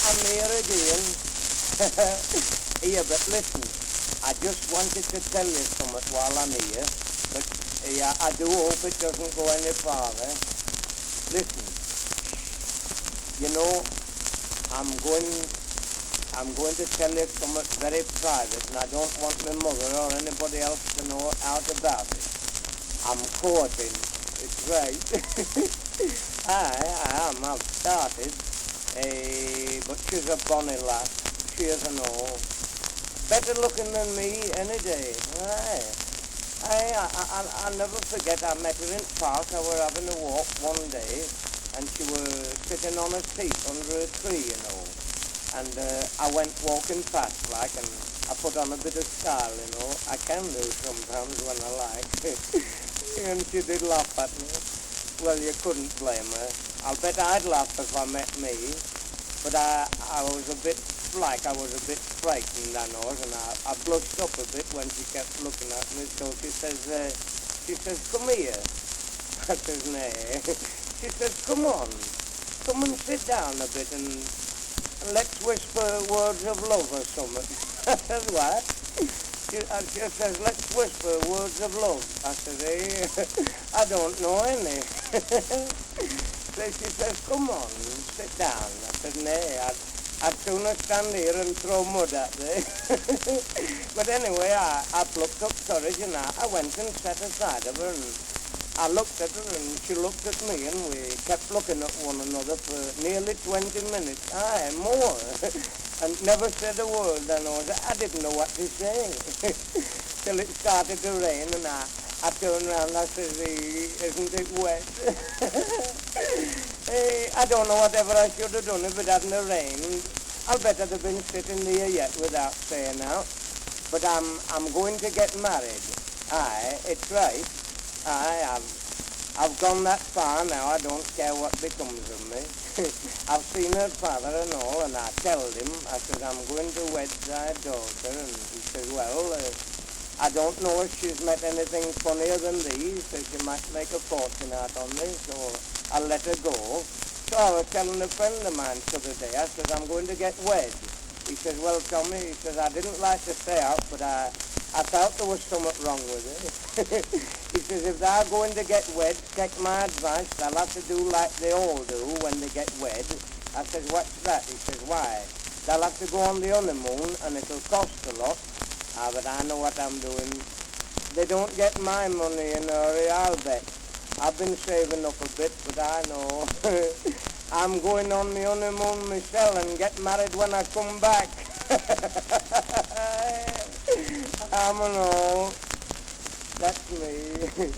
I'm here again. Here, but listen, I just wanted to tell you something while I'm here, but yeah, I do hope it doesn't go any farther. Listen, you know, I'm going to tell you something very private, and I don't want my mother or anybody else to know out about it. I'm courting. It's right. I am. I've started. But she's a bonny lass. She is and all. Better looking than me any day. I'll never forget. I met her in the park. I were having a walk one day, and she was sitting on a seat under a tree, you know. And I went walking past, like, and I put on a bit of style, you know. I can do sometimes when I like. And she did laugh at me. Well, you couldn't blame her. I'll bet I'd laugh if I met me. But I was a bit frightened, I know, and I blushed up a bit when she kept looking at me. So she says, come here. I says, nay. She says, come on. Come and sit down a bit and let's whisper words of love or something. I says, what? She says, let's whisper words of love. I says, I don't know any. So she says, come on, sit down. I said, nay, I'd sooner stand here and throw mud at me. But anyway, I plucked up courage and I went and sat aside of her, and I looked at her and she looked at me, and we kept looking at one another for nearly 20 minutes. Aye, more. And never said a word, I didn't know what to say. Till it started to rain, and I turned around and I said, isn't it wet? I don't know whatever I should have done if it hadn't rained. I'll bet I'd have been sitting here yet without saying out. But I'm going to get married. Aye, it's right. Aye, I've gone that far now. I don't care what becomes of me. I've seen her father and all, and I told him, I said, I'm going to wed thy daughter. And he says, well, I don't know if she's met anything funnier than these, so she might make a fortune out on me, so I'll let her go. So I was telling a friend of mine the other day, I said, I'm going to get wed. He says, well, Tommy, he says, I didn't like to stay out, but I thought there was something wrong with it. He says, if they're going to get wed, take my advice, they'll have to do like they all do when they get wed. I says, what's that? He says, why? They'll have to go on the honeymoon, and it'll cost a lot. But I know what I'm doing. They don't get my money in a hurry, I'll bet. I've been saving up a bit, but I know. I'm going on my honeymoon myself and get married when I come back. I know. That's me.